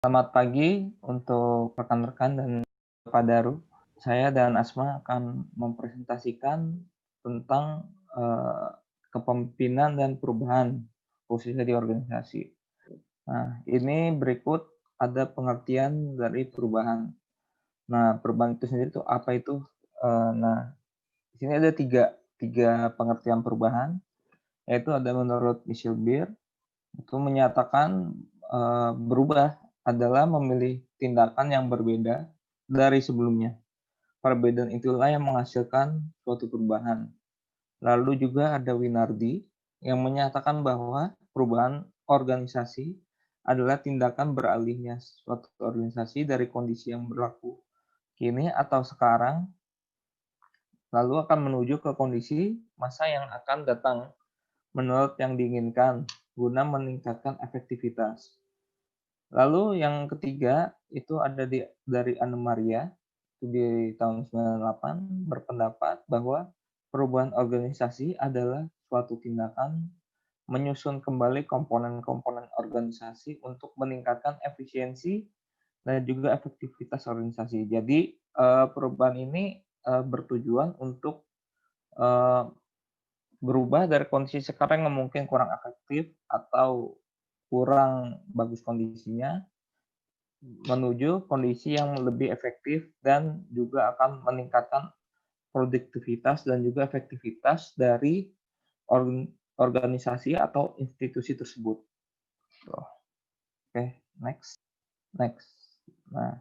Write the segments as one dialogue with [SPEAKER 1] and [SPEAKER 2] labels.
[SPEAKER 1] Selamat pagi untuk rekan-rekan dan Pak Daru. Saya dan Asma akan mempresentasikan tentang, kepemimpinan dan perubahan, khususnya di organisasi. Nah, ini berikut ada pengertian dari perubahan. Nah, perubahan itu sendiri itu apa itu? Nah, di sini ada tiga pengertian perubahan, yaitu ada menurut Michel Beer, itu menyatakan, berubah adalah memilih tindakan yang berbeda dari sebelumnya. Perbedaan itulah yang menghasilkan suatu perubahan. Lalu juga ada Winardi yang menyatakan bahwa perubahan organisasi adalah tindakan beralihnya suatu organisasi dari kondisi yang berlaku kini atau sekarang, lalu akan menuju ke kondisi masa yang akan datang menurut yang diinginkan guna meningkatkan efektivitas. Lalu yang ketiga itu ada dari Anne Maria di tahun 98 berpendapat bahwa perubahan organisasi adalah suatu tindakan menyusun kembali komponen-komponen organisasi untuk meningkatkan efisiensi dan juga efektivitas organisasi. Jadi perubahan ini bertujuan untuk eh, berubah dari kondisi sekarang yang mungkin kurang efektif atau kurang bagus kondisinya menuju kondisi yang lebih efektif dan juga akan meningkatkan produktivitas dan juga efektivitas dari organisasi atau institusi tersebut. Oke, next. Next. Nah,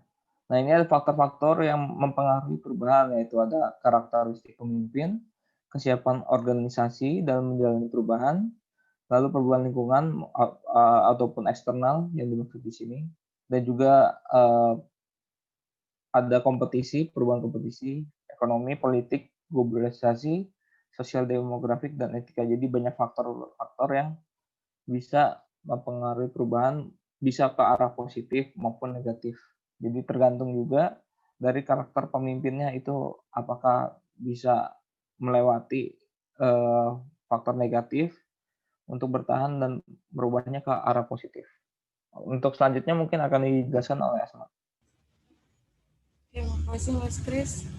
[SPEAKER 1] ini ada faktor-faktor yang mempengaruhi perubahan, yaitu ada karakteristik pemimpin, kesiapan organisasi dalam menjalani perubahan, lalu perubahan lingkungan ataupun eksternal yang dimaksud di sini, dan juga ada kompetisi, perubahan kompetisi, ekonomi, politik, globalisasi, sosial demografik, dan etika. Jadi banyak faktor-faktor yang bisa mempengaruhi perubahan, bisa ke arah positif maupun negatif. Jadi tergantung juga dari karakter pemimpinnya itu apakah bisa melewati faktor negatif untuk bertahan dan merubahnya ke arah positif. Untuk selanjutnya mungkin akan dijelaskan oleh Asma.
[SPEAKER 2] Terima kasih Mas Kris.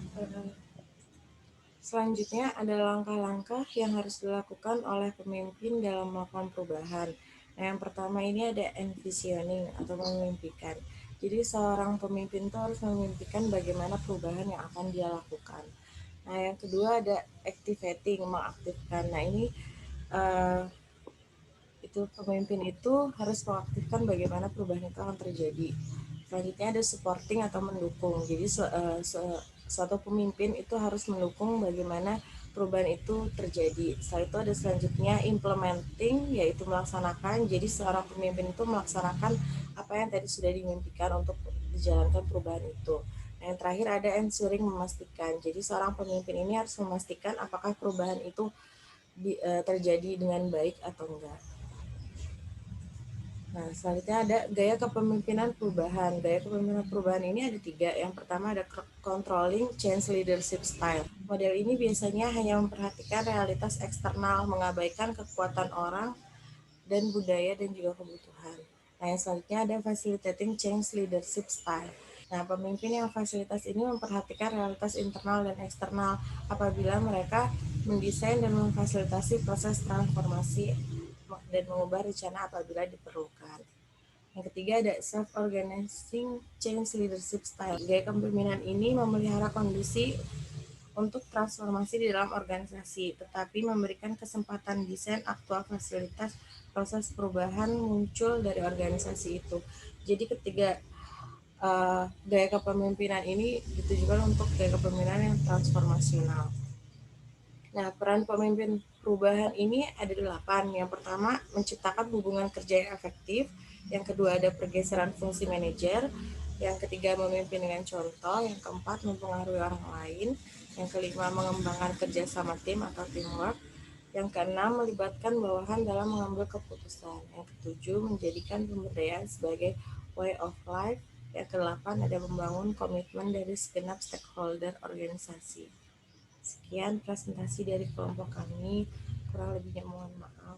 [SPEAKER 2] Selanjutnya ada langkah-langkah yang harus dilakukan oleh pemimpin dalam melakukan perubahan. Nah, yang pertama ini ada envisioning atau memimpikan. Jadi seorang pemimpin itu harus memimpikan bagaimana perubahan yang akan dia lakukan. Nah, yang kedua ada activating, mengaktifkan. Nah, ini uh, itu pemimpin itu harus mengaktifkan bagaimana perubahan itu akan terjadi. Selanjutnya ada supporting atau mendukung. Jadi suatu pemimpin itu harus mendukung bagaimana perubahan itu terjadi. Setelah itu ada selanjutnya implementing, yaitu melaksanakan. Jadi seorang pemimpin itu melaksanakan apa yang tadi sudah dimimpikan untuk dijalankan perubahan itu. Nah, yang terakhir ada ensuring, memastikan. Jadi seorang pemimpin ini harus memastikan apakah perubahan itu terjadi dengan baik atau enggak. Nah, selanjutnya ada gaya kepemimpinan perubahan. Gaya kepemimpinan perubahan ini ada 3. Yang pertama ada controlling change leadership style. Model ini biasanya hanya memperhatikan realitas eksternal, mengabaikan kekuatan orang dan budaya dan juga kebutuhan. Nah, yang selanjutnya ada facilitating change leadership style. Nah, pemimpin yang fasilitas ini memperhatikan realitas internal dan eksternal apabila mereka mendesain dan memfasilitasi proses transformasi dan mengubah rencana apabila diperlukan. Yang ketiga ada self-organizing change leadership style. Gaya kepemimpinan ini memelihara kondisi untuk transformasi di dalam organisasi, tetapi memberikan kesempatan desain aktual fasilitas proses perubahan muncul dari organisasi itu. Jadi ketiga gaya kepemimpinan ini ditujukan untuk gaya kepemimpinan yang transformasional. Nah, peran pemimpin perubahan ini ada 8. Yang pertama, menciptakan hubungan kerja yang efektif. Yang kedua, ada pergeseran fungsi manajer. Yang ketiga, memimpin dengan contoh. Yang keempat, mempengaruhi orang lain. Yang kelima, mengembangkan kerjasama tim atau teamwork. Yang keenam, melibatkan bawahan dalam mengambil keputusan. Yang ketujuh, menjadikan pemberdayaan sebagai way of life. Yang kedelapan, ada membangun komitmen dari segenap stakeholder organisasi. Sekian presentasi dari kelompok kami, kurang lebihnya mohon maaf.